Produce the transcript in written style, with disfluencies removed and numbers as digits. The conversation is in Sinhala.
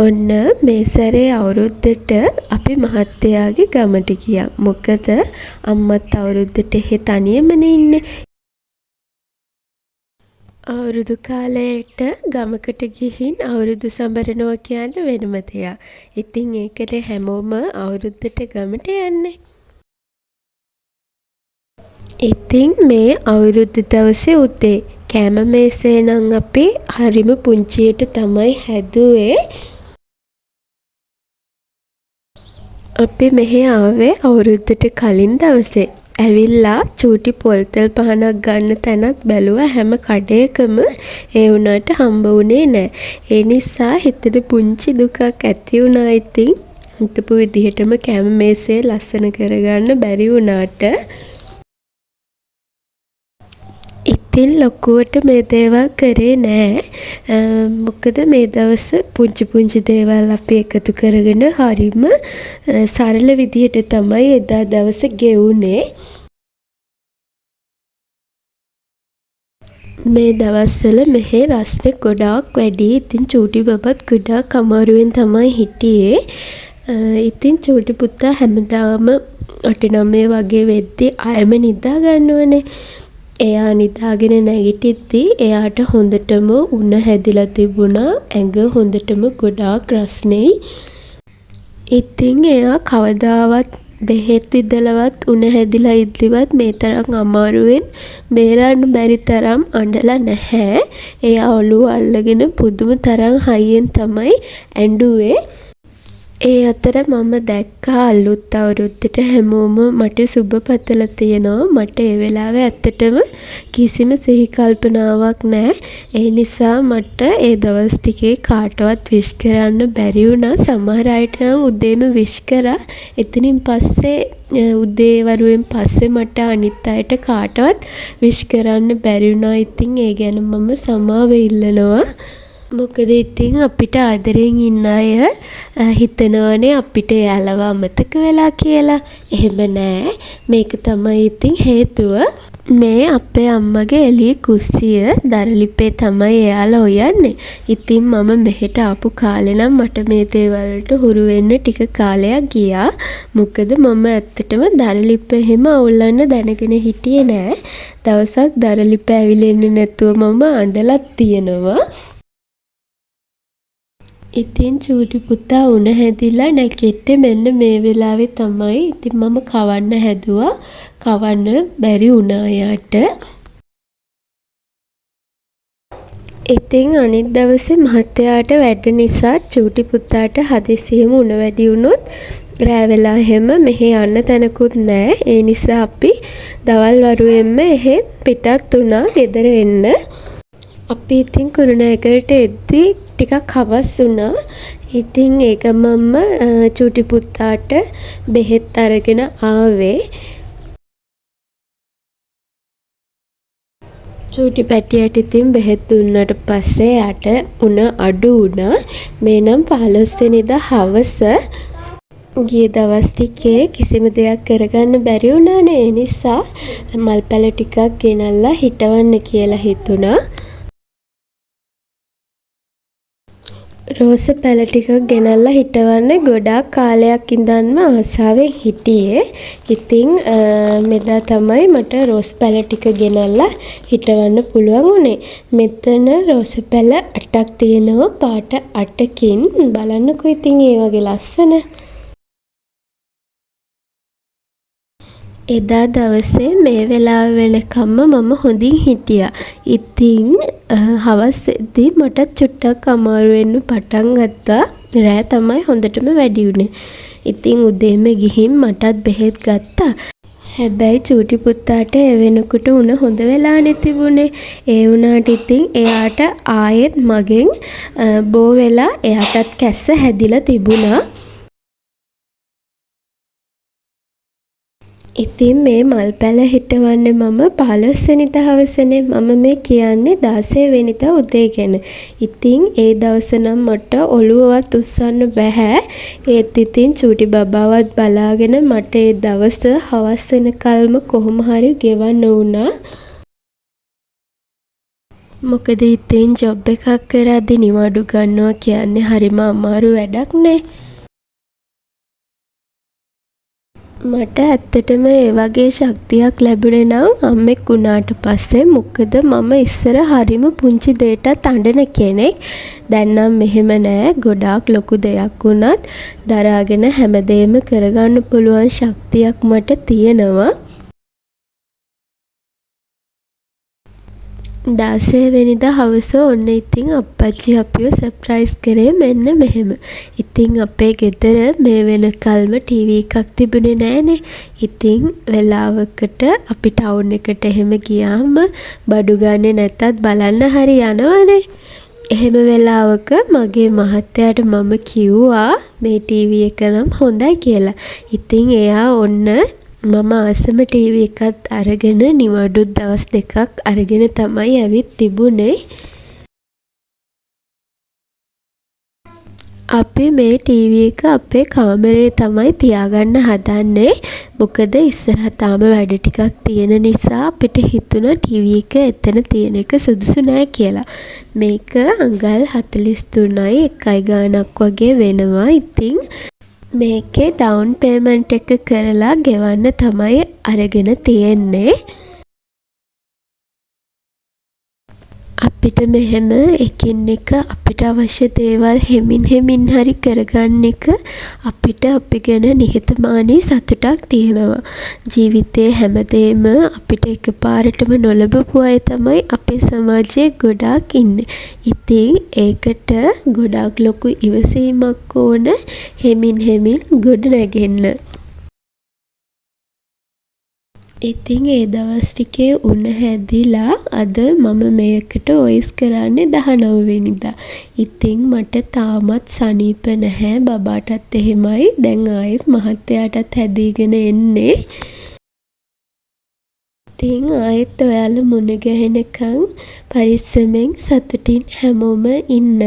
ඔන්න මේ සැරේ අවුරුද්දට අපි මහත්තයාගේ ගමට ගියා. මොකද අම්මත් අවුරුද්දට එහෙ තනියමනේ ඉන්නේ. අවුරුදු කාලයට ගමකට ගිහින් අවුරුදු සමරනවා කියන්නේ වෙනම දෙයක්. ඉතින් ඒකනේ හැමෝම අවුරුද්දට ගමට යන්නේ. ඉතින් මේ අවුරුදු දවසේ උදේ කෑම මේසේ නම් අපි හරිම පුංචියට තමයි හැදුවේ. අපි මෙහෙ ආවේ අවුරුද්දට කලින් දවසේ. ඇවිල්ලා චූටි පොල්තෙල් පහනක් ගන්න තැනක් බැලුවා හැම කඩේකම ඒ වුණාට හම්බ වුණේ නැහැ. ඒ නිසා හිතට පුංචි දුකක් ඇති වුණා. ඉතින් හිතපු විදිහටම කැම මේසේ ලස්සන කරගන්න බැරි වුණාට ඉතින් ලොකුවට මේ දේවල් කරේ නෑ. මොකද මේ දවස් පුංචි දේවල් අපි එකතු කරගෙන හරිම සරල විදිහට තමයි එදා දවස ගෙවුනේ. මේ දවස්වල මෙහි රස්නේ ගොඩාක් වැඩි. ඉතින් චූටි බබත් ගොඩාක් අමාරුවෙන් තමයි හිටියේ. ඉතින් චූටි පුතා හැමදාම 8-9 වගේ වෙද්දි ආයෙම නිදා ගන්නවනේ. එයා නිදාගෙන නැගිටිද්දී එයාට හොඳටම උණ හැදිලා තිබුණා. ඇඟ හොඳටම ගොඩාක් රස්නෙයි. ඉතින් එයා කවදාවත් බෙහෙත් ඉදලවත් උණ හැදිලා ඉද්දිවත් මේ තරම් අමාරුවෙන් බේරන්න බැරි තරම් අඬලා නැහැ. එයා ඔළුව අල්ලගෙන පුදුම තරම් හයියෙන් තමයි ඇඬුවේ. ඒ අතර මම දැක්කා අලුත් අවුරුද්දට හැමෝම මට සුබ පතලා තියෙනවා. මට ඒ වෙලාවේ ඇත්තටම කිසිම සිහි කල්පනාවක් නැහැ. ඒ නිසා මට ඒ දවස් ටිකේ කාටවත් විශ් කරන්න බැරි වුණා. සමහර අයට නම් උදේම විශ් කරා. එතනින් පස්සේ උදේ වරුවෙන් පස්සේ මට අනිත් අයට කාටවත් විශ් කරන්න බැරි වුණා. ඉතින් ඒ ගැන මම සමාව ඉල්ලනවා. මොකද ඉතින් අපිට ආදරෙන් ඉන්න අය හිතනවනේ අපිට එයාලව අමතක වෙලා කියලා. එහෙම නෑ. මේක තමයි ඉතින් හේතුව. මේ අපේ අම්මගේ එළිය කුස්සිය දරලිපේ තමයි එයාලා හොයන්නේ. ඉතින් මම මෙහෙට ආපු කාලේ නම් මට මේ දේවල් වලට හුරු වෙන්න ටික කාලයක් ගියා. මොකද මම ඇත්තටම දරලිප එහෙම අවුල්ලන්න දැනගෙන හිටියේ නෑ. දවසක් දරලිප ඇවිලෙන්නේ නැතුව මම අඬලත් තියෙනවා. ඉතින් චූටි පුතා උණ හැදිලා නැගිට්ටේ මෙන්න මේ වෙලාවේ තමයි. ඉතින් මම කවන්න හැදුවා. කවන්න බැරි වුණා යාට. ඉතින් අනිත් දවසේ මහත්තයාට වැඩ නිසා චූටි පුතාට හදිසියෙම උණ වැඩි වුණොත් රෑ වෙලා හැම මෙහෙ යන්න තැනකුත් නැහැ. ඒ නිසා අපි දවල් වරුවෙන්ම එහෙ පිටත් වුණා ගෙදර එන්න. අපි ඉතින් කුරුණෑගලට එද්දි ටිකක් හවස් වුණා. ඉතින් ඒක මම චූටි පුතාට බෙහෙත් අරගෙන ආවේ. චූටි පැටියට ඉතින් බෙහෙත් දුන්නට පස්සේ යට උණ අඩු වුණා. මේ නම් 15 වෙනිදා හවස ගිය දවස් ටිකේ කිසිම දෙයක් කරගන්න බැරි වුණානේ. ඒ නිසා මල් පැල ටිකක් ගෙනල්ලා හිටවන්න කියලා හිතුණා. රෝස පැල ටිකක් ගෙනල්ලා හිටවන්න ගොඩාක් කාලයක් ඉඳන්ම ආසාවෙන් හිටියේ. ඉතින් මෙදා තමයි මට රෝස් පැල ටික ගෙනල්ලා හිටවන්න පුළුවන් වුණේ. මෙතන රෝස පැල 8ක් තියෙනවා පාට 8කින්. බලන්නකෝ ඉතින් ඒ වගේ ලස්සන. එදා දවසේ මේ වෙලාව වෙනකම්ම මම හොඳින් හිටියා. ඉතින් හවසේදී මට චුට්ටක් අමාරු වෙන්න පටන් ගත්තා. රෑ තමයි හොඳටම වැඩි වුණේ. ඉතින් උදේම ගිහින් මටත් බෙහෙත් ගත්තා. හැබැයි චූටි පුතාට ඒ වෙනකොට උණ හොඳ වෙලානේ තිබුණේ. ඒ වුණාට ඉතින් එයාට ආයෙත් මගෙන් බෝ වෙලා එයාටත් කැස්ස හැදිලා තිබුණා. ඉතින් මේ මල් පැල හිටවන්නේ මම 15 වෙනිදා හවසනේ. මම මේ කියන්නේ 16 වෙනිදා උදේ ගැන. ඉතින් ඒ දවස නම් මට ඔළුවවත් උස්සන්න බෑ. ඒත් ඉතින් චූටි බබාවත් බලාගෙන මට ඒ දවස හවස් වෙනකල්ම කොහොම හරි ගෙවන්න වුණා. මොකද ඉතින් ජොබ් එකක් කරද්දි නිවාඩු ගන්නවා කියන්නේ හරිම අමාරු වැඩක් නේ. මට ඇත්තටම ඒ වගේ ශක්තියක් ලැබුණේ නම් අම්මෙක් වුණාට පස්සේ. මොකද මම ඉස්සර හරිම පුංචි දෙයටත් අඬන කෙනෙක්. දැන් නම් මෙහෙම නෑ. ගොඩාක් ලොකු දෙයක් වුණත් දරාගෙන හැමදේම කරගන්න පුළුවන් ශක්තියක් මට තියෙනවා. 16 වෙනිදා හවස ඔන්න ඉතින් අප්පච්චි අපිව සර්ප්‍රයිස් කරේ මෙන්න මෙහෙම. ඉතින් අපේ ගෙදර මේ වෙනකල්ම ටීවී එකක් තිබුණේ නෑනේ. ඉතින් වෙලාවකට අපි ටවුන් එකට එහෙම ගියාම බඩු ගන්නේ නැත්තත් බලන්න හරි යනවනේ. එහෙම වෙලාවක මගේ මහත්තයාට මම කිව්වා මේ ටීවී එක නම් හොඳයි කියලා. ඉතින් එයා ඔන්න මම ආසම ටීවී එකත් අරගෙන නිවාඩු දවස් 2ක් අරගෙන තමයි ඇවිත් තිබුණේ. අපි මේ ටීවී එක අපේ කාමරේ තමයි තියාගන්න හදන්නේ. මොකද ඉස්සරහ තාම වැඩ ටිකක් තියෙන නිසා අපිට හිතුණා ටීවී එක එතන තියෙන එක සුදුසු නෑ කියලා. මේක අඟල් 43යි 1 ගාණක් වගේ වෙනවා. ඉතින් මේකේ ඩවුන් පේමන්ට් එක කරලා ගෙවන්න තමයි අරගෙන තියෙන්නේ. අපිට මෙහෙම එකින් එක අපිට අවශ්‍ය දේවල් හෙමින් හරි කරගන්න එක අපිට අපි ගැන නිහතමානී සතුටක් තියෙනවා. ජීවිතේ හැමදේම අපිට එකපාරටම නොලබපු අය තමයි අපේ සමාජයේ ගොඩාක් ඉන්නේ. ඉතින් ඒකට ගොඩාක් ලොකු ඉවසීමක් ඕන හෙමින් ගොඩ නැගෙන්න. ඉතින් ඒ දවස් ටිකේ උණ හැදිලා අද මම මේකට වොයිස් කරන්නේ 19 වෙනිදා. ඉතින් මට තාමත් සනීප නැහැ. බබාටත් එහෙමයි. දැන් ආයෙත් මහත්තයාටත් හැදීගෙන එන්නේ. ඉතින් ආයෙත් ඔයාලා මුණ ගැහෙනකන් පරිස්සමෙන් සතුටින් හැමෝම ඉන්න.